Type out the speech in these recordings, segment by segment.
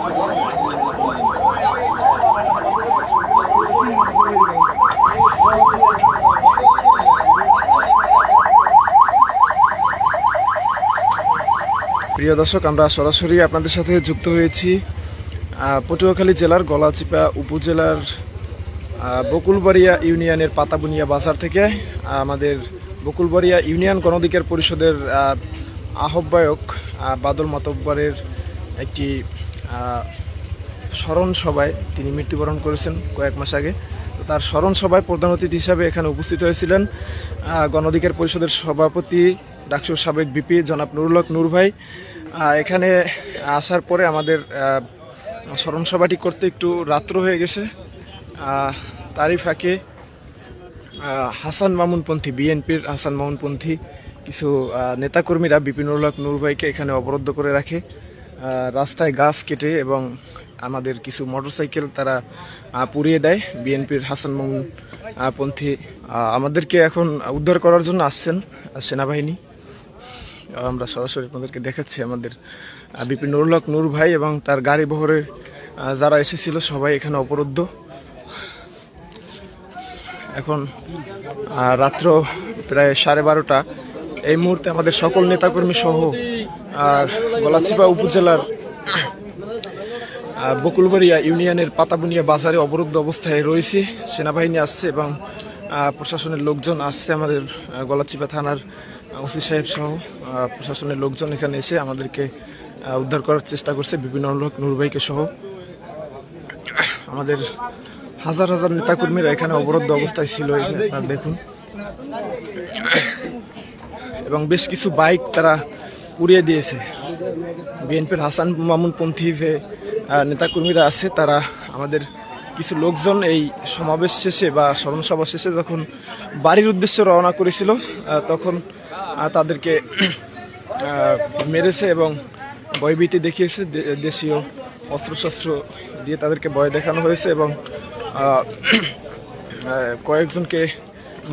প্রিয় দর্শক, আমরা সরাসরি আপনাদের সাথে যুক্ত হয়েছি পটুয়াখালী জেলার গলাচিপা উপজেলার বকুলবাড়িয়া ইউনিয়নের পাতাবুনিয়া বাজার থেকে। আমাদের বকুলবাড়িয়া ইউনিয়ন গণধিকার পরিষদের আহ্বায়ক বাদল মাতব্বরের একটি স্মরণ সভায় তিনি মৃত্যুবরণ করেছেন কয়েক মাস আগে। তো তার স্মরণ সভায় প্রধান অতিথি হিসাবে এখানে উপস্থিত হয়েছিলেন গণধিকার পরিষদের সভাপতি ডাকসুর সাবেক বিপি জনাব নুরুল হক নূর ভাই। এখানে আসার পরে আমাদের স্মরণ সভাটি করতে একটু রাত্র হয়ে গেছে। তারই ফাঁকে হাসান মামুনপন্থী, বিএনপির হাসান মামুনপন্থী কিছু নেতাকর্মীরা বিপি নুরুল হক নূর ভাইকে এখানে অবরুদ্ধ করে রাখে, রাস্তায় গাছ কেটে এবং আমাদের কিছু মোটরসাইকেল তারা পুড়িয়ে দেয়। বিএনপির হাসান মামুনপন্থী আমাদেরকে এখন উদ্ধার করার জন্য আসছেন সেনাবাহিনী। আমরা সরাসরি আপনাদেরকে দেখাচ্ছি আমাদের বিপি নুরুল হক নূর ভাই এবং তার গাড়ি বহরে যারা এসেছিল সবাই এখানে অবরুদ্ধ। এখন রাত্র প্রায় 12:30। এই মুহূর্তে আমাদের সকল নেতাকর্মী সহ গলাচিপা উপজেলার বকুলবাড়িয়া ইউনিয়নের পাতাবুনিয়া বাজারে অবরুদ্ধ অবস্থায় রয়েছে। সেনাবাহিনী আসছে এবং প্রশাসনের লোকজন আসছে। আমাদের গলাচিপা থানার ওসি সাহেব সহ প্রশাসনের লোকজন এখানে এসে আমাদেরকে উদ্ধার করার চেষ্টা করছে, বিপি নুরুল হক নূর ভাইকে সহ। আমাদের হাজার হাজার নেতাকর্মীরা এখানে অবরুদ্ধ অবস্থায় ছিল, দেখুন। এবং বেশ কিছু বাইক তারা উড়িয়ে দিয়েছে। বিএনপির হাসান মামুনপন্থী যে নেতাকর্মীরা আছে তারা আমাদের কিছু লোকজন এই সমাবেশ শেষে বা স্মরণ সভা শেষে যখন বাড়ির উদ্দেশ্যে রওনা করেছিল তখন তাদেরকে মেরেছে এবং ভয়ভীতি দেখিয়েছে। দেশীয় অস্ত্রশস্ত্র দিয়ে তাদেরকে ভয় দেখানো হয়েছে এবং কয়েকজনকে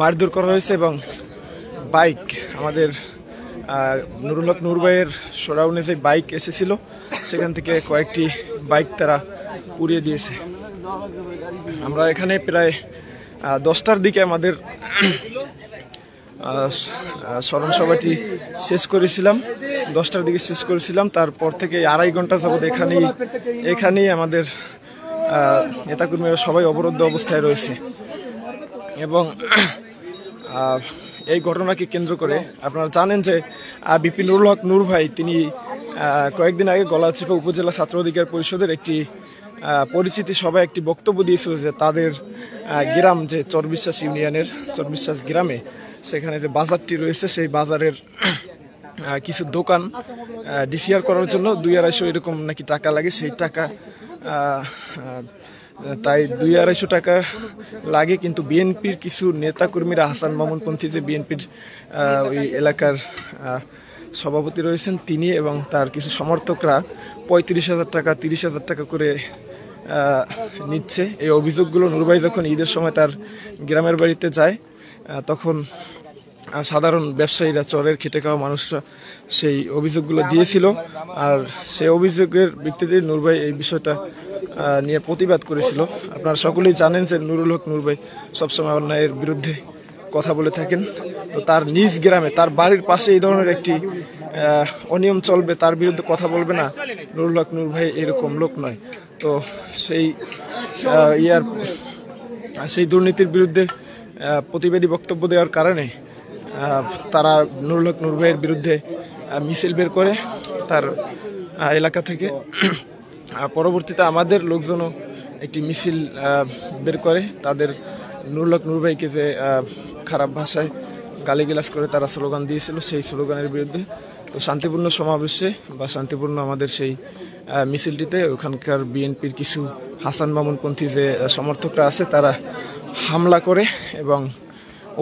মারধর করা হয়েছে। এবং বাইক, আমাদের নুরুল হক নূর ভাইয়ের শোডাউনে যে বাইক এসেছিল সেখান থেকে কয়েকটি বাইক তারা পুড়িয়ে দিয়েছে। আমরা এখানে প্রায় 10টার দিকে আমাদের স্মরণ সভাটি শেষ করেছিলাম, 10টার দিকে শেষ করেছিলাম। তারপর থেকে 2.5 ঘন্টা যাবৎ এখানেই আমাদের নেতাকর্মীরা সবাই অবরুদ্ধ অবস্থায় রয়েছে। এবং এই ঘটনাকে কেন্দ্র করে আপনারা জানেন যে বিপি নুরুল হক নূর ভাই তিনি কয়েকদিন আগে গলাচিপা উপজেলা ছাত্র অধিকার পরিষদের একটি পরিচিতি সভায় একটি বক্তব্য দিয়েছিল যে তাদের গ্রাম যে চরবিশ্বাস ইউনিয়নের চরবিশ্বাস গ্রামে সেখানে যে বাজারটি রয়েছে সেই বাজারের কিছু দোকান ডিসিআর করার জন্য 200-250 এরকম নাকি টাকা লাগে। সেই টাকা তাই 200-250 টাকা লাগে, কিন্তু বিএনপির কিছু নেতাকর্মীরা হাসান মামুনপন্থী যে বিএনপির ওই এলাকার সভাপতি রয়েছেন তিনি এবং তার কিছু সমর্থকরা 35,000 টাকা 30,000 টাকা করে নিচ্ছে। এই অভিযোগগুলো নূর ভাই যখন ঈদের সময় তার গ্রামের বাড়িতে যায় তখন সাধারণ ব্যবসায়ীরা, চরের খেটে খাওয়া মানুষরা সেই অভিযোগগুলো দিয়েছিল। আর সেই অভিযোগের ভিত্তিতে নূর ভাই এই বিষয়টা নিয়ে প্রতিবাদ করেছিল। আপনারা সকলেই জানেন যে নুরুল হক নূর ভাই সবসময় অন্যায়ের বিরুদ্ধে কথা বলে থাকেন। তো তার নিজ গ্রামে, তার বাড়ির পাশে এই ধরনের একটি অনিয়ম চলবে, তার বিরুদ্ধে কথা বলবে না, নুরুল হক নূর ভাই এরকম লোক নয়। তো সেই দুর্নীতির বিরুদ্ধে প্রতিবাদী বক্তব্য দেওয়ার কারণে তারা নুরুল হক নূর ভাইয়ের বিরুদ্ধে মিছিল বের করে তার এলাকা থেকে। পরবর্তীতে আমাদের লোকজনও একটি মিছিল বের করে তাদের নুরুল হক নূর ভাইকে যে খারাপ ভাষায় গালিগালাজ করে তারা স্লোগান দিয়েছিল সেই স্লোগানের বিরুদ্ধে। তো শান্তিপূর্ণ সমাবেশে বা শান্তিপূর্ণ আমাদের সেই মিছিলটিতে ওখানকার বিএনপির কিছু হাসান মামুনপন্থী যে সমর্থকরা আছে তারা হামলা করে এবং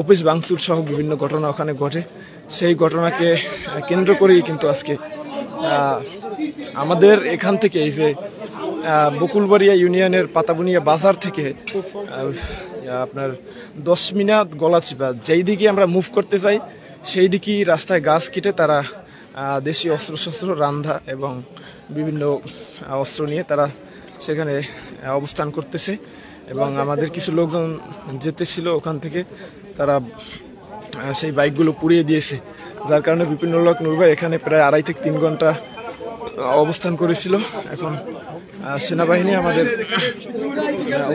অফিস ভাঙচুর সহ বিভিন্ন ঘটনা ওখানে ঘটে। সেই ঘটনাকে কেন্দ্র করেই কিন্তু আজকে আমাদের এখান থেকে এই যে বকুলবাড়িয়া ইউনিয়নের পাতাবুনিয়া বাজার থেকে আপনার 10 মিনিট গলাচিপা যেই দিকে আমরা মুভ করতে চাই সেই দিকেই রাস্তায় গাছ কেটে তারা দেশীয় অস্ত্রশস্ত্র, রান্দা এবং বিভিন্ন অস্ত্র নিয়ে তারা সেখানে অবস্থান করতেছে। এবং আমাদের কিছু লোকজন যেতেছিল ওখান থেকে, তারা সেই বাইকগুলো পুড়িয়ে দিয়েছে, যার কারণে বিপিন উল্লাহ নূর ভাই এখানে প্রায় 2.5 থেকে 3 ঘন্টা অবস্থান করেছিল। এখন সেনাবাহিনী আমাদের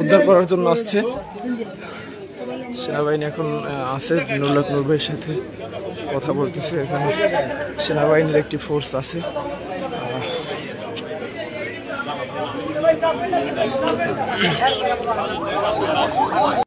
উদ্ধার করার জন্য আসছে। সেনাবাহিনী এখন আছে, বিপিন উল্লাহ নূর ভাইয়ের সাথে কথা বলতেছে। এখানে সেনাবাহিনীর একটি ফোর্স আছে।